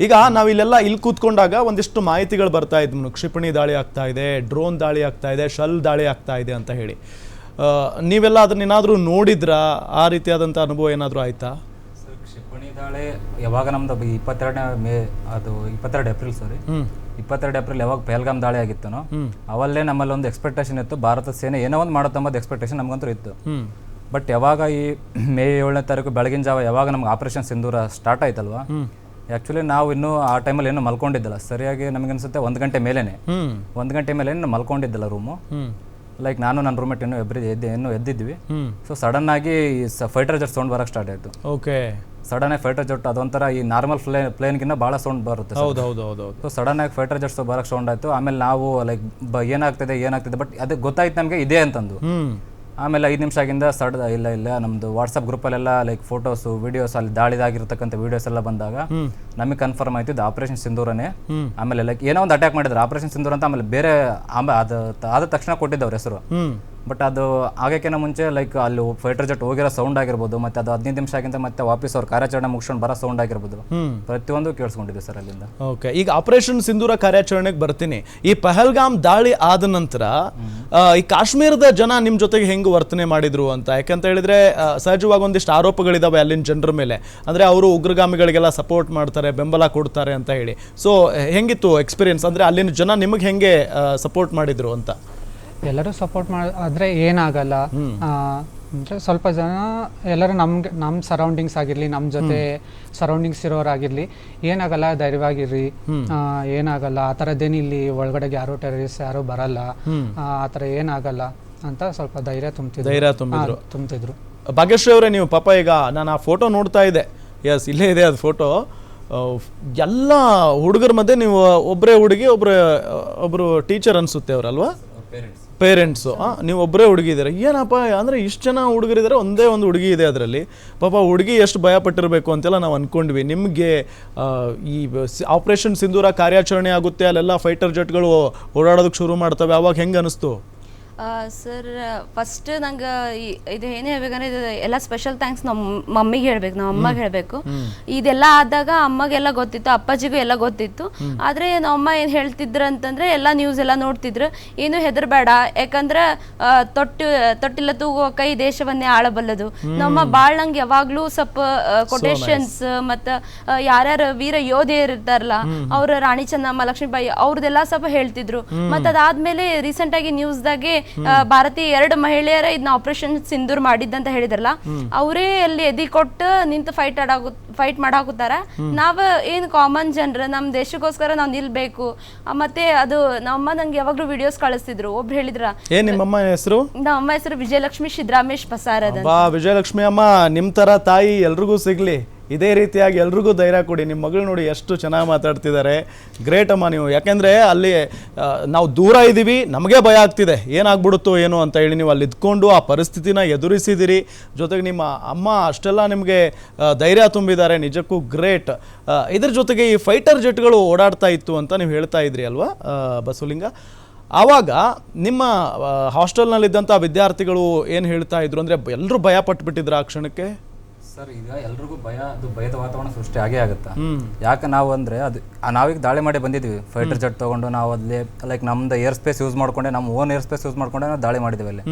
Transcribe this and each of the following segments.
ಈಗ ನಾವಿಲ್ಲೆಲ್ಲ ಇಲ್ಲಿ ಕೂತ್ಕೊಂಡಾಗ ಒಂದಿಷ್ಟು ಮಾಹಿತಿಗಳು ಬರ್ತಾ ಇದ್ವು, ಕ್ಷಿಪಣಿ ದಾಳಿ ಆಗ್ತಾ ಇದೆ, ಡ್ರೋನ್ ದಾಳಿ ಆಗ್ತಾ ಇದೆ, ಶೆಲ್ ದಾಳಿ ಆಗ್ತಾ ಇದೆ ಅಂತ ಹೇಳಿ. ನೀವೆಲ್ಲ ಅದನ್ನೇನಾದರೂ ನೋಡಿದ್ರಾ? ಆ ರೀತಿಯಾದಂಥ ಅನುಭವ ಏನಾದರೂ ಆಯ್ತಾ? ಸರ್, ಕ್ಷಿಪಣಿ ದಾಳಿ ಯಾವಾಗ ನಮ್ದು 22ನೇ ಮೇ, ಅದು 22 ಏಪ್ರಿಲ್, ಸಾರಿ 22 ಏಪ್ರಿಲ್ ಯಾವಾಗ ಪಹಲ್ಗಾಮ್ ದಾಳಿ ಆಗಿತ್ತನೋ ಅವಲ್ಲೇ ನಮ್ಮಲ್ಲಿ ಒಂದು ಎಕ್ಸ್ಪೆಕ್ಟೇಷನ್ ಇತ್ತು, ಭಾರತ ಸೇನೆ ಏನೋ ಒಂದು ಮಾಡುತ್ತಂಬದು ಎಕ್ಸ್ಪೆಕ್ಟೇಷನ್ ನಮಗಂತೂ ಇತ್ತು. ಬಟ್ ಯಾವಾಗ ಈ ಮೇ 7ನೇ ತಾರೀಕು ಬೆಳಗಿನ ಜಾವ ಯಾವಾಗ ನಮ್ಗೆ ಆಪರೇಷನ್ ಸಿಂಧೂರ ಸ್ಟಾರ್ಟ್ ಆಯ್ತಲ್ವಾ, ಆ್ಯಕ್ಚುಲಿ ನಾವು ಇನ್ನೂ ಆ ಟೈಮಲ್ಲಿ ಏನು ಮಲ್ಕೊಂಡಿದ್ದಿಲ್ಲ. ಸರಿಯಾಗಿ ನಮಗನ್ಸುತ್ತೆ 1 ಗಂಟೆ ಮೇಲೇನೆ 1 ಗಂಟೆ ಮೇಲೆ ಮಲ್ಕೊಂಡಿದ್ದಿಲ್ಲ ರೂಮು. ಲೈಕ್ ನಾನು ನನ್ನ ರೂಮ್ಮೇಟ್ ಇನ್ನೂ ಎದ್ದಿದ್ವಿ. ಸೊ ಸಡನ್ ಆಗಿ ಫೈಟರ್ ಜೆಟ್ ಸೌಂಡ್ ಬರೋಕ್ಕೆ ಸ್ಟಾರ್ಟ್ ಆಯಿತು. ಓಕೆ, ಸಡನ್ ಆಗಿ ಫೈಟರ್ ಜೆಟ್ ಅದೊಂಥರ ಈ ನಾರ್ಮಲ್ ಪ್ಲೇನ್ಗಿನ್ನ ಭಾಳ ಸೌಂಡ್ ಬರುತ್ತೆ. ಸೊ ಸಡನ್ ಆಗಿ ಫೈಟರ್ ಜೆಟ್ಸ್ ಬರೋಕ್ಕೆ ಸೌಂಡ್ ಆಯಿತು. ಆಮೇಲೆ ನಾವು ಲೈಕ್ ಏನಾಗ್ತಿದೆ ಬಟ್ ಅದು ಗೊತ್ತಾಯ್ತು ನಮಗೆ ಇದೆ ಅಂತಂದು. ಆಮೇಲೆ 5 ನಿಮಿಷ ಆಗಿಂದ ಇಲ್ಲ ನಮ್ಮದು ವಾಟ್ಸಪ್ ಗ್ರೂಪಲ್ಲೆಲ್ಲ ಲೈಕ್ ಫೋಟೋಸು ವಿಡಿಯೋಸ್ ಅಲ್ಲಿ ದಾಳಿದಾಗಿರ್ತಕ್ಕಂಥ ವಿಡಿಯೋಸ್ ಎಲ್ಲ ಬಂದಾಗ ನಮಗೆ ಕನ್ಫರ್ಮ್ ಆಯ್ತು ಇದು ಆಪರೇಷನ್ ಸಿಂಧೂರನೇ. ಆಮೇಲೆ ಲೈಕ್ ಏನೋ ಒಂದು ಅಟ್ಯಾಕ್ ಮಾಡಿದ್ರು ಆಪರೇಷನ್ ಸಿಂಧೂರ್ ಅಂತ. ಆಮೇಲೆ ಬೇರೆ ಅದು ಆದ ತಕ್ಷಣ ಕೊಟ್ಟಿದ್ದವ್ರ ಹೆಸರು. ಬಟ್ ಅದು ಆಗಕ್ಕಿಂತ ಮುಂಚೆ ಲೈಕ್ ಅಲ್ಲಿ ಫೈಟರ್ ಜೆಟ್ ಹೋಗಿರೋ ಸೌಂಡ್ ಆಗಿರ್ಬೋದು, ಮತ್ತೆ ಅದು 15 ನಿಮಿಷ ಆಗಿಂದ ಮತ್ತೆ ವಾಪಸ್ ಅವ್ರ ಕಾರ್ಯಾಚರಣೆ ಮುಗಿಸ್ಕೊಂಡು ಬರೋ ಸೌಂಡ್ ಆಗಿರ್ಬೋದು, ಪ್ರತಿಯೊಂದು ಕೇಳಿಸ್ಕೊಂಡಿದೆ ಸರ್ ಅಲ್ಲಿಂದ. ಓಕೆ, ಈಗ ಆಪರೇಷನ್ ಸಿಂಧೂರ ಕಾರ್ಯಾಚರಣೆಗೆ ಬರ್ತೀನಿ. ಈ ಪಹಲ್ಗಾಮ್ ದಾಳಿ ಆದ ನಂತರ ಈ ಕಾಶ್ಮೀರದ ಜನ ನಿಮ್ಮ ಜೊತೆಗೆ ಹೆಂಗೆ ವರ್ತನೆ ಮಾಡಿದ್ರು ಅಂತ? ಯಾಕಂತ ಹೇಳಿದ್ರೆ ಸಹಜವಾಗಿ ಒಂದಿಷ್ಟು ಆರೋಪಗಳಿದಾವೆ ಅಲ್ಲಿನ ಜನರ ಮೇಲೆ, ಅಂದ್ರೆ ಅವರು ಉಗ್ರಗಾಮಿಗಳಿಗೆಲ್ಲ ಸಪೋರ್ಟ್ ಮಾಡ್ತಾರೆ, ಬೆಂಬಲ ಕೊಡ್ತಾರೆ ಅಂತ ಹೇಳಿ. ಸೊ ಹೆಂಗಿತ್ತು ಎಕ್ಸ್ಪೀರಿಯನ್ಸ್? ಅಂದ್ರೆ ಅಲ್ಲಿನ ಜನ ನಿಮಗೆ ಹೆಂಗೆ ಸಪೋರ್ಟ್ ಮಾಡಿದ್ರು ಅಂತ? ಎಲ್ಲರೂ ಸಪೋರ್ಟ್ ಆದರೆ ಏನಾಗಲ್ಲ ಅಂದರೆ ಸ್ವಲ್ಪ ಜನ ಎಲ್ಲರೂ ನಮ್ಮ ಸರೌಂಡಿಂಗ್ಸ್ ಆಗಿರಲಿ, ನಮ್ಮ ಜೊತೆ ಸರೌಂಡಿಂಗ್ಸ್ ಇರೋರಾಗಿರಲಿ, ಏನಾಗಲ್ಲ ಧೈರ್ಯವಾಗಿರ್ರಿ, ಏನಾಗಲ್ಲ, ಆ ಥರದ್ದೇನು ಇಲ್ಲಿ ಒಳಗಡೆಗೆ ಯಾರು ಟೆರರಿಸ್ಟ್ ಯಾರು ಬರಲ್ಲ, ಆ ಥರ ಏನಾಗಲ್ಲ ಅಂತ ಸ್ವಲ್ಪ ಧೈರ್ಯ ತುಂಬ್ತಿದ್ರು. ಭಾಗ್ಯಶ್ರೀ ಅವರೇ, ನೀವು ಪಾಪ ಈಗ ನಾನು ಆ ಫೋಟೋ ನೋಡ್ತಾ ಇದ್ದೆ, ಎಸ್ ಇಲ್ಲೇ ಇದೆ ಅದು ಫೋಟೋ. ಎಲ್ಲ ಹುಡುಗರ ಮಧ್ಯೆ ನೀವು ಒಬ್ಬರೇ ಹುಡುಗಿ, ಒಬ್ಬರು ಟೀಚರ್ ಅನಿಸುತ್ತೆ ಅವರಲ್ವಾ, ಪೇರೆಂಟ್ಸು. ನೀವು ಒಬ್ಬರೇ ಹುಡುಗಿ ಇದ್ದಾರೆ. ಏನಪ್ಪ ಅಂದರೆ ಇಷ್ಟು ಜನ ಹುಡುಗರಿದ್ದಾರೆ, ಒಂದೇ ಒಂದು ಹುಡುಗಿ ಇದೆ ಅದರಲ್ಲಿ. ಪಾಪ ಹುಡುಗಿ ಎಷ್ಟು ಭಯಪಟ್ಟಿರಬೇಕು ಅಂತೆಲ್ಲ ನಾವು ಅಂದ್ಕೊಂಡ್ವಿ. ನಿಮಗೆ ಈ ಆಪರೇಷನ್ ಸಿಂಧೂರ ಕಾರ್ಯಾಚರಣೆ ಆಗುತ್ತೆ, ಅಲ್ಲೆಲ್ಲ ಫೈಟರ್ ಜೆಟ್ಗಳು ಓಡಾಡೋದಕ್ಕೆ ಶುರು ಮಾಡ್ತವೆ, ಅವಾಗ ಹೆಂಗೆ ಅನಿಸ್ತು? ಸರ್, ಫಸ್ಟ್ ನಂಗೆ ಇದು ಏನೇ ಹೇಳ್ಬೇಕಂದ್ರೆ ಇದು ಎಲ್ಲ ಸ್ಪೆಷಲ್ ಥ್ಯಾಂಕ್ಸ್ ನಮ್ಮ ಮಮ್ಮಿಗೆ ಹೇಳ್ಬೇಕು, ನಮ್ಮ ಅಮ್ಮಗೆ ಹೇಳಬೇಕು. ಇದೆಲ್ಲ ಆದಾಗ ಅಮ್ಮಗೆಲ್ಲ ಗೊತ್ತಿತ್ತು, ಅಪ್ಪಾಜಿಗೂ ಎಲ್ಲ ಗೊತ್ತಿತ್ತು. ಆದರೆ ನಮ್ಮಮ್ಮ ಏನು ಹೇಳ್ತಿದ್ರು ಅಂತಂದರೆ ಎಲ್ಲ ನ್ಯೂಸ್ ಎಲ್ಲ ನೋಡ್ತಿದ್ರು, ಏನು ಹೆದರಬೇಡ, ಯಾಕಂದ್ರೆ ತೊಟ್ಟಿಲ್ಲ ತೂಗುವ ಕೈ ದೇಶವನ್ನೇ ಆಳಬಲ್ಲದು. ನಮ್ಮಮ್ಮ ಭಾಳ ನಂಗೆ ಯಾವಾಗಲೂ ಸ್ವಲ್ಪ ಕೊಟೇಶನ್ಸ್ ಮತ್ತು ಯಾರ್ಯಾರು ವೀರ ಯೋಧೆಯರು ಇರ್ತಾರಲ್ಲ ಅವ್ರ ರಾಣಿ ಚೆನ್ನಮ್ಮ, ಲಕ್ಷ್ಮೀಬಾಯಿ ಅವ್ರದ್ದೆಲ್ಲ ಸ್ವಲ್ಪ ಹೇಳ್ತಿದ್ರು. ಮತ್ತು ಅದಾದ್ಮೇಲೆ ರೀಸೆಂಟಾಗಿ ನ್ಯೂಸ್ದಾಗೆ ಭಾರತೀಯ 2 ಮಹಿಳೆಯರ ಇದನ್ನ ಆಪರೇಷನ್ ಸಿಂಧೂರ್ ಮಾಡಿದ್ದಂತ ಹೇಳಿದ್ರಲ್ಲ, ಅವರೇ ಅಲ್ಲಿ ಎದಿ ಕೊಟ್ಟು ನಿಂತು ಫೈಟ್ ಮಾಡಾಕುತ್ತಾರ. ನಾವ್ ಏನ್ ಕಾಮನ್ ಜನರು ನಮ್ಮ ದೇಶಕ್ಕೋಸ್ಕರ ನಾವು ನಿಲ್ಬೇಕು. ಮತ್ತೆ ಅದು ನಮ್ಮಮ್ಮ ನಂಗೆ ಯಾವಾಗ್ಲೂ ವಿಡಿಯೋಸ್ ಕಳಿಸ್ತಿದ್ರು. ಒಬ್ರು ಹೇಳಿದ್ರ, ನಿಮ್ಮಮ್ಮ ಹೆಸರು? ನಮ್ಮಮ್ಮ ಹೆಸರು ವಿಜಯಲಕ್ಷ್ಮಿ ಸಿದ್ದರಾಮೇಶ್ ಪಸಾರದ್. ವಿಜಯಲಕ್ಷ್ಮಿ ಅಮ್ಮ, ನಿಮ್ ತರ ತಾಯಿ ಎಲ್ರಿಗೂ ಸಿಗ್ಲಿ, ಇದೇ ರೀತಿಯಾಗಿ ಎಲ್ರಿಗೂ ಧೈರ್ಯ ಕೊಡಿ. ನಿಮ್ಮ ಮಗಳು ನೋಡಿ ಎಷ್ಟು ಚೆನ್ನಾಗಿ ಮಾತಾಡ್ತಿದ್ದಾರೆ. ಗ್ರೇಟ್ ಅಮ್ಮ ನೀವು. ಯಾಕೆಂದರೆ ಅಲ್ಲಿ ನಾವು ದೂರ ಇದ್ದೀವಿ, ನಮಗೆ ಭಯ ಆಗ್ತಿದೆ ಏನಾಗ್ಬಿಡುತ್ತೋ ಏನೋ ಅಂತ ಹೇಳಿ ನೀವು ಅಲ್ಲಿ ಇದ್ಕೊಂಡು ಆ ಪರಿಸ್ಥಿತಿನ ಎದುರಿಸಿದಿರಿ. ಜೊತೆಗೆ ನಿಮ್ಮ ಅಮ್ಮ ಅಷ್ಟೆಲ್ಲ ನಿಮಗೆ ಧೈರ್ಯ ತುಂಬಿದ್ದಾರೆ, ನಿಜಕ್ಕೂ ಗ್ರೇಟ್. ಇದ್ರ ಜೊತೆಗೆ ಈ ಫೈಟರ್ ಜೆಟ್ಗಳು ಓಡಾಡ್ತಾ ಇತ್ತು ಅಂತ ನೀವು ಹೇಳ್ತಾ ಇದ್ರಿ ಅಲ್ವಾ ಬಸವಲಿಂಗ? ಆವಾಗ ನಿಮ್ಮ ಹಾಸ್ಟೆಲ್ನಲ್ಲಿದ್ದಂಥ ವಿದ್ಯಾರ್ಥಿಗಳು ಏನು ಹೇಳ್ತಾ ಇದ್ರು ಅಂದರೆ ಎಲ್ಲರೂ ಭಯ ಪಟ್ಬಿಟ್ಟಿದ್ರು ಆ ಕ್ಷಣಕ್ಕೆ? ಸರ್, ಈಗ ಎಲ್ರಿಗೂ ಭಯದ ವಾತಾವರಣ ಸೃಷ್ಟಿ ಆಗೇ ಆಗುತ್ತಾ. ಯಾಕೆ ನಾವು ಅಂದರೆ ಅದು ನಾವೀಗ ದಾಳಿ ಮಾಡಿ ಬಂದಿದ್ವಿ ಫೈಟರ್ ಜೆಟ್ ತೊಗೊಂಡು. ನಾವು ಅಲ್ಲಿ ಲೈಕ್ ನಮ್ದು ಏರ್ ಸ್ಪೇಸ್ ಯೂಸ್ ಮಾಡ್ಕೊಂಡೆ, ನಮ್ಮ ಓನ್ ಏರ್ ಸ್ಪೇಸ್ ಯೂಸ್ ಮಾಡ್ಕೊಂಡೆ ನಾವು ದಾಳಿ ಮಾಡಿದ್ವಿ ಅಲ್ಲಿ.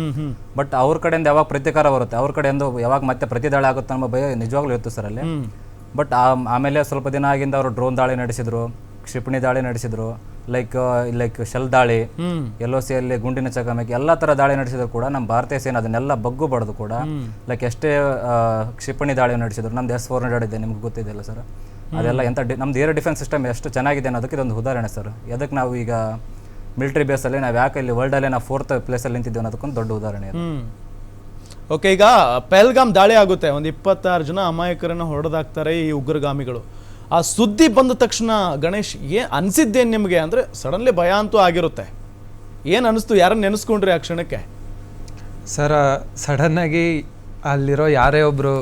ಬಟ್ ಅವ್ರ ಕಡೆಯಿಂದ ಯಾವಾಗ ಪ್ರತೀಕಾರ ಬರುತ್ತೆ, ಅವ್ರ ಕಡೆಯಿಂದ ಯಾವಾಗ ಮತ್ತೆ ಪ್ರತಿ ದಾಳಿ ಆಗುತ್ತೆ ಅನ್ನೋ ಭಯ ನಿಜವಾಗ್ಲೂ ಇತ್ತು ಸರ್ ಅಲ್ಲಿ. ಬಟ್ ಆಮೇಲೆ ಸ್ವಲ್ಪ ದಿನ ಆಗಿಂದ ಅವರು ಡ್ರೋನ್ ದಾಳಿ ನಡೆಸಿದ್ರು, ಕ್ಷಿಪಣಿ ದಾಳಿ ನಡೆಸಿದ್ರು, ಲೈಕ್ ಶೆಲ್ ದಾಳಿ, LOC ಅಲ್ಲಿ ಗುಂಡಿನ ಚಕಮಕಿ ಎಲ್ಲ ತರ ದಾಳಿ ನಡೆಸಿದ್ರು ಕೂಡ ನಮ್ಮ ಭಾರತೀಯ ಸೇನೆ ಅದನ್ನೆಲ್ಲ ಬಗ್ಗು ಬಡ್ದು ಕೂಡ ಲೈಕ್ ಎಷ್ಟೇ ಕ್ಷಿಪಣಿ ದಾಳಿ ನಡೆಸಿದ್ರು. ನಮ್ದು S-400 ಇದೆ, ನಿಮ್ಗೆ ಗೊತ್ತಿದೆಯಲ್ಲ ಸರ್. ಅದೆಲ್ಲ ಎಂತ ನಮ್ದು ಏರ್ ಡಿಫೆನ್ಸ್ ಸಿಸ್ಟಮ್ ಎಷ್ಟು ಚೆನ್ನಾಗಿದೆ ಅನ್ನೋದಕ್ಕೆ ಇದೊಂದು ಉದಾಹರಣೆ ಸರ್. ಅದಕ್ಕೆ ನಾವು ಈಗ ಮಿಲಿಟರಿ ಬೇಸಲ್ಲಿ ನಾವು ಯಾಕೆ ಇಲ್ಲಿ ವರ್ಲ್ಡಲ್ಲೇ ನಾವು 4th ಪ್ಲೇಸಲ್ಲಿ ನಿಂತಿದ್ದೇವೆ ಅನ್ನೋದಕ್ಕೊಂದು ದೊಡ್ಡ ಉದಾಹರಣೆ ಇದೆ. ಓಕೆ, ಈಗ ಪಹಲ್ಗಾಮ್ ದಾಳಿ ಆಗುತ್ತೆ, ಒಂದು 26 ಜನ ಅಮಾಯಕರನ್ನು ಹೊಡೆದಾಕ್ತಾರೆ ಈ ಉಗ್ರಗಾಮಿಗಳು. ಆ ಸುದ್ದಿ ಬಂದ ತಕ್ಷಣ ಗಣೇಶ್ ಏನು ಅನಿಸಿದ್ದೇನು ನಿಮಗೆ? ಅಂದರೆ ಸಡನ್ಲಿ ಭಯ ಅಂತೂ ಆಗಿರುತ್ತೆ, ಏನು ಅನಿಸ್ತು? ಯಾರನ್ನು ನೆನೆಸ್ಕೊಂಡ್ರಿ ಆ ಕ್ಷಣಕ್ಕೆ? ಸರ್, ಸಡನ್ನಾಗಿ ಅಲ್ಲಿರೋ ಯಾರೇ ಒಬ್ಬರು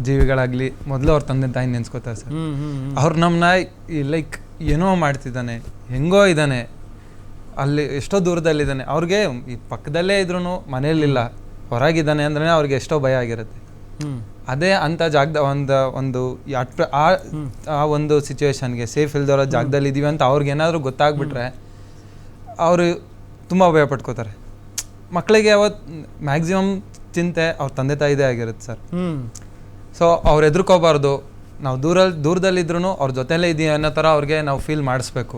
ಜೀವಿಗಳಾಗಲಿ ಮೊದಲು ಅವ್ರ ತಂದೆ ತಾಯಿ ನೆನೆಸ್ಕೋತಾರೆ ಸರ್. ಅವ್ರು ನಮ್ಮನ್ನ ಲೈಕ್ ಏನೋ ಮಾಡ್ತಿದ್ದಾನೆ, ಹೆಂಗೋ ಇದ್ದಾನೆ, ಅಲ್ಲಿ ಎಷ್ಟೋ ದೂರದಲ್ಲಿದ್ದಾನೆ, ಅವ್ರಿಗೆ ಈ ಪಕ್ಕದಲ್ಲೇ ಇದ್ರೂ ಮನೇಲಿಲ್ಲ, ಹೊರಗಿದ್ದಾನೆ ಅಂದ್ರೆ ಅವ್ರಿಗೆ ಎಷ್ಟೋ ಭಯ ಆಗಿರುತ್ತೆ. ಅದೇ ಅಂತ ಜಾಗದ ಒಂದು ಆ ಒಂದು ಸಿಚುವೇಶನ್ಗೆ ಸೇಫ್ ಇಲ್ದಿರೋ ಜಾಗದಲ್ಲಿ ಇದೀವಿ ಅಂತ ಅವ್ರಿಗೆ ಏನಾದರೂ ಗೊತ್ತಾಗ್ಬಿಟ್ರೆ ಅವರು ತುಂಬ ಭಯ ಪಟ್ಕೋತಾರೆ. ಮಕ್ಕಳಿಗೆ ಅವತ್ತು ಮ್ಯಾಕ್ಸಿಮಮ್ ಚಿಂತೆ ಅವ್ರ ತಂದೆ ತಾಯಿದೇ ಆಗಿರುತ್ತೆ ಸರ್. ಸೊ ಅವ್ರು ಹೆದರ್ಕೋಬಾರ್ದು, ನಾವು ದೂರದಲ್ಲಿದ್ರೂ ಅವ್ರ ಜೊತೆಲೇ ಇದೀವಿ ಅನ್ನೋ ಥರ ಅವ್ರಿಗೆ ನಾವು ಫೀಲ್ ಮಾಡಿಸ್ಬೇಕು.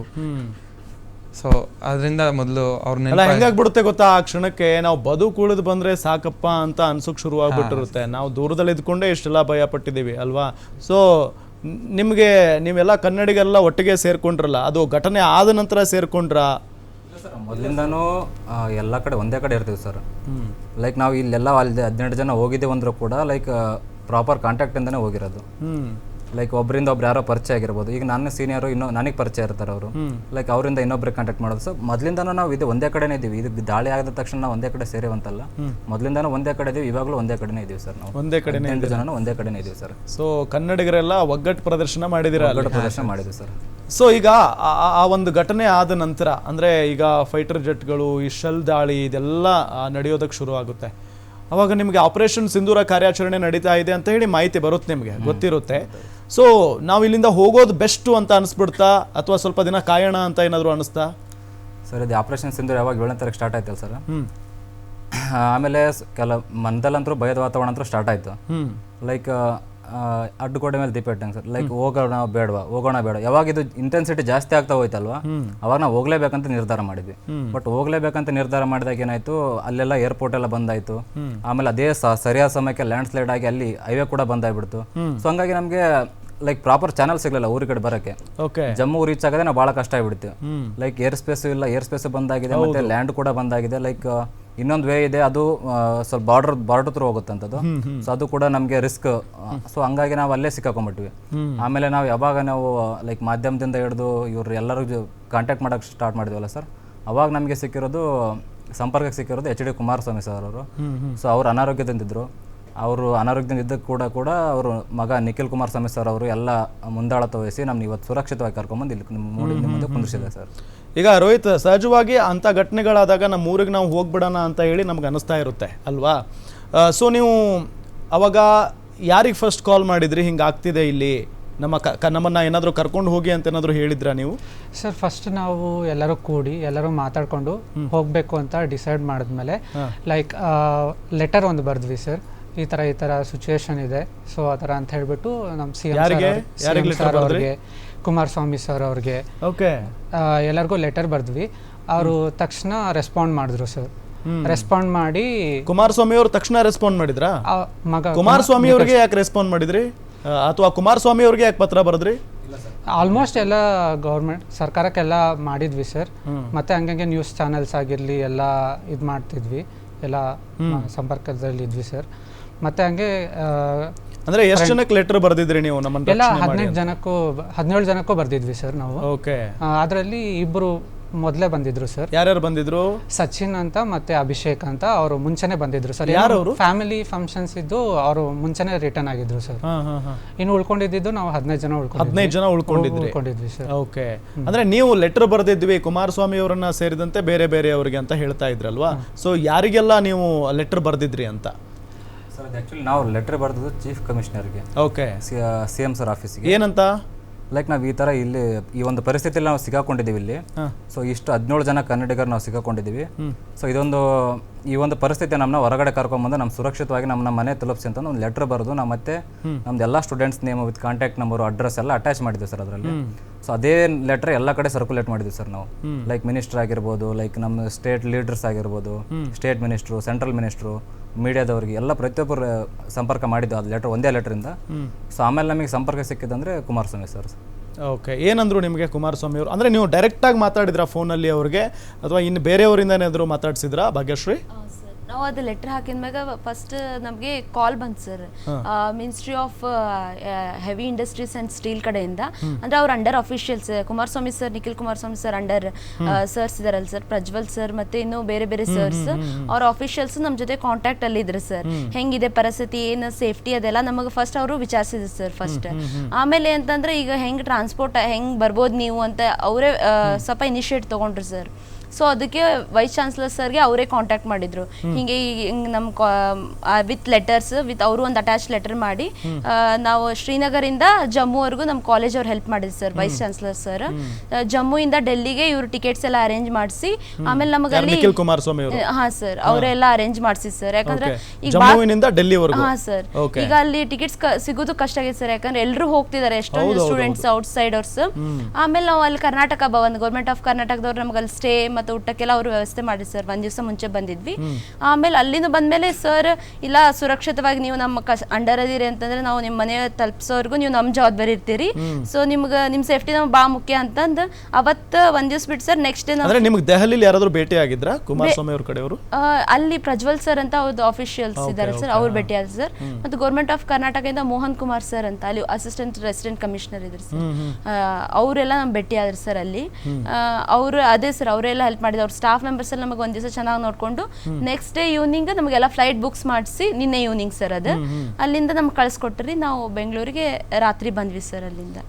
ಸೊ ಅದರಿಂದ ಮೊದಲು ಅವ್ರನ್ನ ಹೆಂಗಾಗ್ಬಿಡುತ್ತೆ ಗೊತ್ತಾ, ಆ ಕ್ಷಣಕ್ಕೆ ನಾವು ಬದುಕುಳಿದು ಬಂದ್ರೆ ಸಾಕಪ್ಪ ಅಂತ ಅನ್ಸೋಕ್ ಶುರುವಾಗ್ಬಿಟ್ಟಿರುತ್ತೆ. ನಾವು ದೂರದಲ್ಲಿ ಇದ್ಕೊಂಡೇ ಇಷ್ಟೆಲ್ಲ ಭಯ ಪಟ್ಟಿದ್ದೀವಿ ಅಲ್ವಾ. ಸೊ ನಿಮಗೆ ನೀವೆಲ್ಲ ಕನ್ನಡಿಗರೆಲ್ಲ ಒಟ್ಟಿಗೆ ಸೇರ್ಕೊಂಡ್ರಲ್ಲ, ಅದು ಘಟನೆ ಆದ ನಂತರ ಸೇರ್ಕೊಂಡ್ರಾ? ಮೊದಲಿಂದನೂ ಎಲ್ಲ ಕಡೆ ಒಂದೇ ಕಡೆ ಇರ್ತೀವಿ ಸರ್. ಲೈಕ್ ನಾವು ಇಲ್ಲೆಲ್ಲ ಅಲ್ಲಿ 18 ಜನ ಹೋಗಿದ್ದೇವೆ ಅಂದರೂ ಕೂಡ ಲೈಕ್ ಪ್ರಾಪರ್ ಕಾಂಟ್ಯಾಕ್ಟಿಂದನೇ ಹೋಗಿರೋದು. ಲೈಕ್ ಒಬ್ಬರಿಂದ ಒಬ್ರು ಯಾರೋ ಪರಿಚಯ ಆಗಿರ್ಬೋದು. ಈಗ ನನ್ನ ಸೀನಿಯರು ನನಗೆ ಪರಿಚಯ ಇರ್ತಾರೆ ಅವರು, ಲೈಕ್ ಅವರಿಂದ ಇನ್ನೊಬ್ರಿಗೆ ಕಾಂಟ್ಯಾಕ್ಟ್ ಮಾಡೋದು. ಸೊ ಮೊದಲಿಂದನೂ ನಾವು ಇದು ಒಂದೇ ಕಡೆನೇ ಇದ್ದೀವಿ. ಇದು ದಾಳಿ ಆಗಿದ ತಕ್ಷಣ ನಾವು ಒಂದೇ ಕಡೆ ಸೇರೇವಂತಲ್ಲ, ಮೊದಲಿಂದನೂ ಒಂದೇ ಕಡೆ ಇದೀವಿ, ಇವಾಗಲೂ ಒಂದೇ ಕಡೆನೇ ಇದೀವಿ ಸರ್. ನಾವು ಒಂದೇ ಕಡೆ 8 ಜನನೂ ಒಂದೇ ಕಡೆನೇ ಇದೀವಿ ಸರ್. ಸೊ ಕನ್ನಡಿಗರೆಲ್ಲ ಒಗ್ಗಟ್ಟು ಪ್ರದರ್ಶನ ಮಾಡಿದಿರ? ಪ್ರದರ್ಶನ ಮಾಡಿದ್ವಿ ಸರ್. ಸೊ ಈಗ ಆ ಒಂದು ಘಟನೆ ಆದ ನಂತರ ಅಂದರೆ ಈಗ ಫೈಟರ್ ಜೆಟ್ಗಳು, ಈ ಶೆಲ್ ದಾಳಿ ಇದೆಲ್ಲ ನಡೆಯೋದಕ್ಕೆ ಶುರು ಆಗುತ್ತೆ. ಅವಾಗ ನಿಮಗೆ ಆಪರೇಷನ್ ಸಿಂಧೂರ ಕಾರ್ಯಾಚರಣೆ ನಡೀತಾ ಇದೆ ಅಂತ ಹೇಳಿ ಮಾಹಿತಿ ಬರುತ್ತೆ, ನಿಮಗೆ ಗೊತ್ತಿರುತ್ತೆ. ಸೊ ನಾವು ಇಲ್ಲಿಂದ ಹೋಗೋದು ಬೆಸ್ಟು ಅಂತ ಅನಿಸ್ಬಿಡ್ತಾ, ಅಥವಾ ಸ್ವಲ್ಪ ದಿನ ಕಾಯೋಣ ಅಂತ ಏನಾದರೂ ಅನಿಸ್ತಾ? ಸರ್ ಇದು ಆಪರೇಷನ್ ಸಿಂಧೂರ ಯಾವಾಗ 7ನೇ ತಾರೀಕು ಸ್ಟಾರ್ಟ್ ಆಯ್ತಲ್ಲ ಸರ್. ಆಮೇಲೆ ಮನದಲ್ಲಂತರೂ ಭಯದ ವಾತಾವರಣ ಅಂತೂ ಸ್ಟಾರ್ಟ್ ಆಯಿತು. ಲೈಕ್ ಅಡ್ಡುಗೋಡೆ ಮೇಲೆ ದೀಪ ಇಟ್ಟಂಗೆ ಸರ್. ಲೈಕ್ ಹೋಗೋಣ ಬೇಡ ಯಾವಾಗ ಇದು ಇಂಟೆನ್ಸಿಟಿ ಜಾಸ್ತಿ ಆಗ್ತಾ ಹೋಯ್ತಲ್ವಾ, ಅವಾಗ ನಾವು ಹೋಗ್ಲೇಬೇಕಂತ ನಿರ್ಧಾರ ಮಾಡಿದ್ವಿ. ಬಟ್ ಹೋಗ್ಲೇಬೇಕಂತ ನಿರ್ಧಾರ ಮಾಡಿದಾಗ ಏನಾಯ್ತು, ಅಲ್ಲೆಲ್ಲ ಏರ್ಪೋರ್ಟ್ ಎಲ್ಲ ಬಂದಾಯ್ತು. ಆಮೇಲೆ ಅದೇ ಸರಿಯಾದ ಸಮಯಕ್ಕೆ ಲ್ಯಾಂಡ್ ಸ್ಲೈಡ್ ಆಗಿ ಅಲ್ಲಿ ಹೈವೇ ಕೂಡ ಬಂದಾಗ್ಬಿಡ್ತು. ಸೊ ಹಂಗಾಗಿ ನಮಗೆ ಲೈಕ್ ಪ್ರಾಪರ್ ಚಾನಲ್ ಸಿಗ್ಲಿಲ್ಲ ಊರಿ ಕಡೆ ಬರೋಕ್ಕೆ. ಜಮ್ಮು ರೀಚ್ ಆಗದೆ ನಾವು ಭಾಳ ಕಷ್ಟ ಆಗ್ಬಿಡ್ತೀವಿ. ಲೈಕ್ ಏರ್ ಸ್ಪೇಸ್ ಇಲ್ಲ, ಏರ್ ಸ್ಪೇಸ್ ಬಂದಾಗಿದೆ, ಮತ್ತೆ ಲ್ಯಾಂಡ್ ಕೂಡ ಬಂದಾಗಿದೆ. ಲೈಕ್ ಇನ್ನೊಂದು ವೇ ಇದೆ, ಅದು ಸ್ವಲ್ಪ ಬಾರ್ಡರ್ ಥ್ರೂ ಹೋಗುತ್ತಂಥದ್ದು. ಸೊ ಅದು ಕೂಡ ನಮಗೆ ರಿಸ್ಕ್. ಸೊ ಹಂಗಾಗಿ ನಾವು ಅಲ್ಲೇ ಸಿಕ್ಕಾಕೊಂಡ್ಬಿಟ್ವಿ. ಆಮೇಲೆ ನಾವು ಯಾವಾಗ ನಾವು ಲೈಕ್ ಮಾಧ್ಯಮದಿಂದ ಹಿಡಿದು ಇವ್ರು ಎಲ್ಲರೂ ಕಾಂಟ್ಯಾಕ್ಟ್ ಮಾಡೋಕ್ಕೆ ಸ್ಟಾರ್ಟ್ ಮಾಡಿದ್ವಲ್ಲ ಸರ್, ಅವಾಗ ನಮಗೆ ಸಂಪರ್ಕಕ್ಕೆ ಸಿಕ್ಕಿರೋದು HD ಕುಮಾರಸ್ವಾಮಿ ಸರ್ ಅವರು. ಸೊ ಅವ್ರು ಅನಾರೋಗ್ಯದಿಂದಿದ್ರು. ಅವರು ಅನಾರೋಗ್ಯದಿಂದ ಇದ್ದಕ್ಕೆ ಕೂಡ ಅವರು ಮಗ ನಿಖಿಲ್ ಕುಮಾರಸ್ವಾಮಿ ಸರ್ ಅವರು ಎಲ್ಲ ಮುಂದಾಳತ್ವ ವಹಿಸಿ ನಮ್ಗೆ ಇವತ್ತು ಸುರಕ್ಷಿತವಾಗಿ ಕರ್ಕೊಂಡ್ಬಂದು ಇಲ್ಲಿ ನಿಮ್ಮ ಮುಂದೆ ಕುಂದಿಸಿದೆ ಸರ್. ಈಗ ರೋಹಿತ್, ಸಹಜವಾಗಿ ಅಂಥ ಘಟನೆಗಳಾದಾಗ ನಮ್ಮ ಊರಿಗೆ ನಾವು ಹೋಗ್ಬಿಡೋಣ ಅಂತ ಹೇಳಿ ನಮ್ಗೆ ಅನ್ನಿಸ್ತಾ ಇರುತ್ತೆ ಅಲ್ವಾ. ಸೊ ನೀವು ಅವಾಗ ಯಾರಿಗೆ ಫಸ್ಟ್ ಕಾಲ್ ಮಾಡಿದ್ರಿ, ಹಿಂಗೆ ಆಗ್ತಿದೆ ಇಲ್ಲಿ, ನಮ್ಮನ್ನು ಏನಾದರೂ ಕರ್ಕೊಂಡು ಹೋಗಿ ಅಂತ ಏನಾದರೂ ಹೇಳಿದ್ರಾ ನೀವು? ಸರ್ ಫಸ್ಟ್ ನಾವು ಎಲ್ಲರೂ ಮಾತಾಡ್ಕೊಂಡು ಹೋಗಬೇಕು ಅಂತ ಡಿಸೈಡ್ ಮಾಡಿದ್ಮೇಲೆ ಲೈಕ್ ಲೆಟರ್ ಒಂದು ಬರೆದ್ವಿ ಸರ್. ಈ ಥರ ಸಿಚುವೇಶನ್ ಇದೆ, ಸೊ ಆ ಥರ ಅಂತ ಹೇಳ್ಬಿಟ್ಟು ನಮ್ಮ CM ಸರ್ ಅವ್ರಿಗೆ, ಕುಮಾರಸ್ವಾಮಿ ಸರ್ ಅವ್ರಿಗೆ, ಎಲ್ಲರಿಗೂ ಲೆಟರ್ ಬರೆದ್ವಿ. ಅವರು ತಕ್ಷಣ ರೆಸ್ಪಾಂಡ್ ಮಾಡಿದ್ರು ಸರ್. ರೆಸ್ಪಾಂಡ್ ಮಾಡಿ ಕುಮಾರಸ್ವಾಮಿ ಅವರು ತಕ್ಷಣ ರೆಸ್ಪಾಂಡ್ ಮಾಡಿದ್ರಾ? ಕುಮಾರಸ್ವಾಮಿ ಅವ್ರಿಗೆ ಯಾಕೆ ರೆಸ್ಪಾಂಡ್ ಮಾಡಿದ್ರಿ, ಅಥವಾ ಕುಮಾರಸ್ವಾಮಿ ಅವ್ರಿಗೆ ಯಾಕೆ ಪತ್ರ ಬರೆದ್ರಿ? ಆಲ್ಮೋಸ್ಟ್ ಎಲ್ಲ ಗೌರ್ಮೆಂಟ್ ಸರ್ಕಾರಕ್ಕೆಲ್ಲ ಮಾಡಿದ್ವಿ ಸರ್. ಮತ್ತೆ ಹಂಗಂಗೆ ನ್ಯೂಸ್ ಚಾನೆಲ್ಸ್ ಆಗಿರಲಿ ಎಲ್ಲ ಇದು ಮಾಡ್ತಿದ್ವಿ, ಎಲ್ಲ ಸಂಪರ್ಕದಲ್ಲಿ ಇದ್ವಿ ಸರ್. ಮತ್ತೆ ಹಂಗೆ ಅಂದ್ರೆ ಎಷ್ಟು ಜನಕ್ಕೆ ಲೆಟರ್ ಬರ್ದಿದ್ರಿ ನೀವು? ನಮ್ಮನ್ನ ಎಲ್ಲ 17 ಜನಕ್ಕೂ ಬರ್ದಿದ್ವಿ ಸರ್ ನಾವು. ಅದರಲ್ಲಿ ಇಬ್ಬರು ಮೊದಲೇ ಬಂದಿದ್ರು ಸರ್. ಯಾರ್ಯಾರು ಬಂದಿದ್ರು? ಸಚಿನ್ ಅಂತ ಮತ್ತೆ ಅಭಿಷೇಕ್ ಅಂತ. ಅವರು ಮುಂಚೆನೆ ಬಂದಿದ್ರು ಸರ್. ಯಾರು ಫ್ಯಾಮಿಲಿ ಫಂಕ್ಷನ್ಸ್ ಇದ್ದು ಅವರು ಮುಂಚೆನೆ ರಿಟರ್ನ್ ಆಗಿದ್ರು ಸರ್. ಇನ್ನು ಉಳ್ಕೊಂಡಿದ್ದು ನಾವು 15 ಜನ ಉಳ್ಕೊಂಡಿದ್ವಿ ಸರ್. ಓಕೆ, ಅಂದ್ರೆ ನೀವು ಲೆಟರ್ ಬರ್ದಿದ್ವಿ ಕುಮಾರಸ್ವಾಮಿ ಅವರನ್ನ ಸೇರಿದಂತೆ ಬೇರೆ ಅವರಿಗೆ ಅಂತ ಹೇಳ್ತಾ ಇದ್ರಲ್ವಾ. ಸೊ ಯಾರಿಗೆಲ್ಲ ನೀವು ಲೆಟರ್ ಬರ್ದಿದ್ರಿ ಅಂತ? ಸರ್ ಆ್ಯಕ್ಚುಲಿ ನಾವು ಲೆಟರ್ ಬರೆದಿದ್ದು ಚೀಫ್ ಕಮಿಷನರ್ಗೆ, CM ಸರ್ ಆಫೀಸಿಗೆ. ಏನಂತ? ಲೈಕ್ ನಾವು ಈ ಥರ ಇಲ್ಲಿ ಈ ಒಂದು ಪರಿಸ್ಥಿತಿಯಲ್ಲಿ ನಾವು ಸಿಕ್ಕಾಕೊಂಡಿದ್ದೀವಿ ಇಲ್ಲಿ. ಸೊ ಇಷ್ಟು 17 ಜನ ಕನ್ನಡಿಗರು ನಾವು ಸಿಕ್ಕಾಕೊಂಡಿದ್ದೀವಿ. ಸೊ ಈ ಒಂದು ಪರಿಸ್ಥಿತಿ ನಮ್ಮನ್ನ ಹೊರಗಡೆ ಕರ್ಕೊಂಡ್ಬಂದು ನಮ್ಮ ಸುರಕ್ಷಿತವಾಗಿ ನಮ್ಮ ಮನೆ ತಲುಪಿಸಿ ಅಂತ ಒಂದು ಲೆಟರ್ ಬರೆದು ನಾವು ಮತ್ತೆ ನಮ್ದು ಎಲ್ಲ students name with contact number, address ಎಲ್ಲ ಅಟ್ಯಾಚ್ ಮಾಡಿದ್ವಿ ಸರ್ ಅದರಲ್ಲಿ. ಸೊ ಅದೇ ಲೆಟರ್ ಎಲ್ಲ ಕಡೆ ಸರ್ಕ್ಯುಲೇಟ್ ಮಾಡಿದ್ವಿ ಸರ್ ನಾವು. ಲೈಕ್ ಮಿನಿಸ್ಟರ್ ಆಗಿರ್ಬೋದು, ಲೈಕ್ ನಮ್ಮ ಸ್ಟೇಟ್ ಲೀಡರ್ಸ್ ಆಗಿರ್ಬೋದು, ಸ್ಟೇಟ್ ಮಿನಿಸ್ಟ್ರು, ಸೆಂಟ್ರಲ್ ಮಿನಿಸ್ಟ್ರು, ಮೀಡಿಯಾದವ್ರಿಗೆ ಎಲ್ಲ ಪ್ರತಿಯೊಬ್ಬರು ಸಂಪರ್ಕ ಮಾಡಿದ್ದು ಅದು ಲೆಟರ್, ಒಂದೇ ಲೆಟರಿಂದ. ಸೊ ಆಮೇಲೆ ನಮಗೆ ಸಂಪರ್ಕ ಸಿಕ್ಕಿದಂದ್ರೆ ಕುಮಾರಸ್ವಾಮಿ ಸರ್. ಓಕೆ, ಏನಂದ್ರು ನಿಮಗೆ ಕುಮಾರಸ್ವಾಮಿ ಅವರು? ಅಂದರೆ ನೀವು ಡೈರೆಕ್ಟಾಗಿ ಮಾತಾಡಿದ್ರಾ ಫೋನಲ್ಲಿ ಅವ್ರಿಗೆ, ಅಥವಾ ಇನ್ನು ಬೇರೆಯವರಿಂದ ಏನಾದರೂ ಮಾತಾಡ್ಸಿದ್ರಾ ಭಾಗ್ಯಶ್ರೀ? ನಾವು ಅದು ಲೆಟರ್ ಹಾಕಿದ್ಮ್ಯಾಗ ಫಸ್ಟ್ ನಮಗೆ ಕಾಲ್ ಬಂತು sir, ministry of heavy industries and steel ಕಡೆಯಿಂದ. ಅಂದರೆ ಅವ್ರ under officials Kumaraswamy sir, Nikhil Kumaraswamy sir under sirs ಇದಾರಲ್ಲ ಸರ್, ಪ್ರಜ್ವಲ್ ಸರ್ ಮತ್ತೆ ಇನ್ನು ಬೇರೆ ಸರ್ಸ್, ಅವ್ರ ಅಫಿಷಿಯಲ್ಸ್ ನಮ್ಮ ಜೊತೆ ಕಾಂಟ್ಯಾಕ್ಟ್ ಅಲ್ಲಿ ಇದ್ರು ಸರ್. ಹೆಂಗಿದೆ ಪರಿಸ್ಥಿತಿ, ಏನು ಸೇಫ್ಟಿ ಅದೆಲ್ಲ ನಮಗೆ ಫಸ್ಟ್ ಅವರು ವಿಚಾರಿಸಿದ್ರು ಸರ್ ಫಸ್ಟ್. ಆಮೇಲೆ ಅಂತಂದ್ರೆ ಈಗ ಹೆಂಗೆ ಟ್ರಾನ್ಸ್ಪೋರ್ಟ್ ಹೆಂಗೆ ಬರ್ಬೋದು ನೀವು ಅಂತ ಅವರೇ ಸ್ವಲ್ಪ ಇನಿಷಿಯೇಟ್ ತೊಗೊಂಡ್ರು ಸರ್. ಸೊ ಅದಕ್ಕೆ ವೈಸ್ ಚಾನ್ಸಲರ್ ಸರ್ಗೆ ಅವರೇ ಕಾಂಟ್ಯಾಕ್ಟ್ ಮಾಡಿದ್ರು, ಹಿಂಗೆ ನಮ್ಮ ವಿತ್ ಲೆಟರ್ಸ್ ವಿತ್ ಅವರು ಒಂದು ಅಟ್ಯಾಚ್ ಲೆಟರ್ ಮಾಡಿ ನಾವು ಶ್ರೀನಗರಿಂದ ಜಮ್ಮುವರೆಗೂ ನಮ್ಮ ಕಾಲೇಜ್ ಅವ್ರು ಹೆಲ್ಪ್ ಮಾಡಿದ್ರು ಸರ್, ವೈಸ್ ಚಾನ್ಸಲರ್ ಸರ್. ಜಮ್ಮುಯಿಂದ ಡೆಲ್ಲಿಗೆ ಇವರು ಟಿಕೆಟ್ಸ್ ಎಲ್ಲ ಅರೇಂಜ್ ಮಾಡಿಸಿ ಆಮೇಲೆ ನಮಗಲ್ಲಿ ನಿಖಿಲ್ ಕುಮಾರಸ್ವಾಮಿ ಅವರು ಹಾ ಸರ್ ಅವರೆಲ್ಲ ಅರೇಂಜ್ ಮಾಡಿಸಿ ಸರ್. ಯಾಕಂದ್ರೆ ಈಗ ಜಮ್ಮುವಿನಿಂದ ಡೆಲ್ಲಿವರೆಗೂ. ಹಾ ಸರ್, ಈಗ ಅಲ್ಲಿ ಟಿಕೆಟ್ಸ್ ಸಿಗೋದು ಕಷ್ಟ ಆಗಿದೆ ಸರ್, ಯಾಕಂದ್ರೆ ಎಲ್ಲರೂ ಹೋಗ್ತಿದ್ದಾರೆ, ಎಷ್ಟೊಂದು ಸ್ಟೂಡೆಂಟ್ಸ್ ಔಟ್ ಸೈಡರ್ಸ್. ಆಮೇಲೆ ನಾವು ಅಲ್ಲಿ ಕರ್ನಾಟಕ ಭವನ್ ಗೌರ್ಮೆಂಟ್ ಆಫ್ ಕರ್ನಾಟಕದವ್ರು ನಮ್ಗೆ ಅಲ್ಲಿ ಸ್ಟೇ ಮತ್ತು ಊಟಕ್ಕೆಲ್ಲ ಅವ್ರು ವ್ಯವಸ್ಥೆ ಮಾಡಿದ್ರು ಸರ್. ಒಂದ್ ದಿವಸ ಮುಂಚೆ ಬಂದಿದ್ವಿ. ಆಮೇಲೆ ಅಲ್ಲಿಂದ ಬಂದ್ಮೇಲೆ ಸರ್ ಇಲ್ಲ ಸುರಕ್ಷಿತವಾಗಿ ನೀವು ನಮ್ಮ ಅಂಡರ್ ಅದೀರಿ ಅಂತಂದ್ರೆ ನಾವು ನಿಮ್ಮ ಮನೆ ತಲುಪಿಸೋರ್ಗು ನೀವು ನಮ್ಮ ಜವಾಬ್ದಾರಿ ಇರ್ತೀರಿ, ಸೊ ನಿಮ್ಗೆ ನಿಮ್ಮ ಸೇಫ್ಟಿ ನಮ್ಗೆ ಭಾಳ ಮುಖ್ಯ ಅಂತಂದು ಅವತ್ತು ಒಂದ್ ದಿವ್ಸ ಬಿಟ್ಟು ಸರ್ ನೆಕ್ಸ್ಟ್ ಡೇ ಅಂದ್ರೆ ನಿಮ್ಗೆ ದೆಹಲಿಲಿ ಯಾರಾದ್ರೂ ಭೇಟಿ ಆಗಿದ್ರಾ ಕುಮಾರಸ್ವಾಮಿ ಅವ್ರ ಕಡೆಯವರು? ಅಲ್ಲಿ ಪ್ರಜ್ವಲ್ ಸರ್ ಅಂತ ಅವ್ರದ್ದು ಆಫೀಷಿಯಲ್ಸ್ ಇದ್ದಾರೆ ಸರ್, ಅವ್ರು ಭೇಟಿ ಆದ್ರು ಸರ್. ಮತ್ತು ಗೌರ್ಮೆಂಟ್ ಆಫ್ ಕರ್ನಾಟಕದಿಂದ ಮೋಹನ್ ಕುಮಾರ್ ಸರ್ ಅಂತ ಅಲ್ಲಿ ಅಸಿಸ್ಟೆಂಟ್ ರೆಸಿಡೆಂಟ್ ಕಮಿಷನರ್ ಇದ್ರು ಸರ್, ಅವರೆಲ್ಲ ನಮ್ಗೆ ಭೇಟಿ ಆದ್ರು ಸರ್ ಅಲ್ಲಿ. ಅವರು ಅದೇ ಸರ್ ಅವರೆಲ್ಲ ಹೆಲ್ಪ್ ಮಾಡಿದ್ರು, ಅವ್ರ ಸ್ಟಾಫ್ ಮೆಂಬರ್ಸ್ ಎಲ್ಲ ನಮಗೆ ಒಂದ್ ದಿವಸ ಚೆನ್ನಾಗಿ ನೋಡ್ಕೊಂಡು ನೆಕ್ಸ್ಟ್ ಡೇ ಈವ್ನಿಂಗ್ ನಮಗೆಲ್ಲ ಫ್ಲೈಟ್ ಬುಕ್ಸ್ ಮಾಡಿಸಿ ನಿನ್ನೆ ಈವ್ನಿಂಗ್ ಸರ್ ಅದು ಅಲ್ಲಿಂದ ನಮ್ಗೆ ಕಳಿಸ್ಕೊಟ್ರಿ. ನಾವು ಬೆಂಗಳೂರಿಗೆ ರಾತ್ರಿ ಬಂದ್ವಿ ಸರ್ ಅಲ್ಲಿಂದ.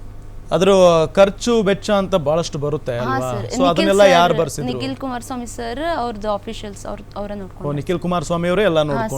ಅದ್ರ ಖರ್ಚು ವೆಚ್ಚ ಅಂತ ಬಹಳಷ್ಟು ಬರುತ್ತೆ ಹಾ ಅಲ್ವಾ? ಸರ್, ಸೊ ಅದನ್ನೆಲ್ಲ ಯಾರು ಬರ್ಸಿದ್ರು? ನಿಖಿಲ್ ಕುಮಾರಸ್ವಾಮಿ ಸರ್ ಅವ್ರದ್ದು ಆಫೀಷಿಯಲ್ಸ್ ಅವರ ನೋಡ್ಕೊಂಡು ನಿಖಿಲ್ ಕುಮಾರಸ್ವಾಮಿ ಅವರೇ ಎಲ್ಲ ನೋಡ್ಕೊಂಡು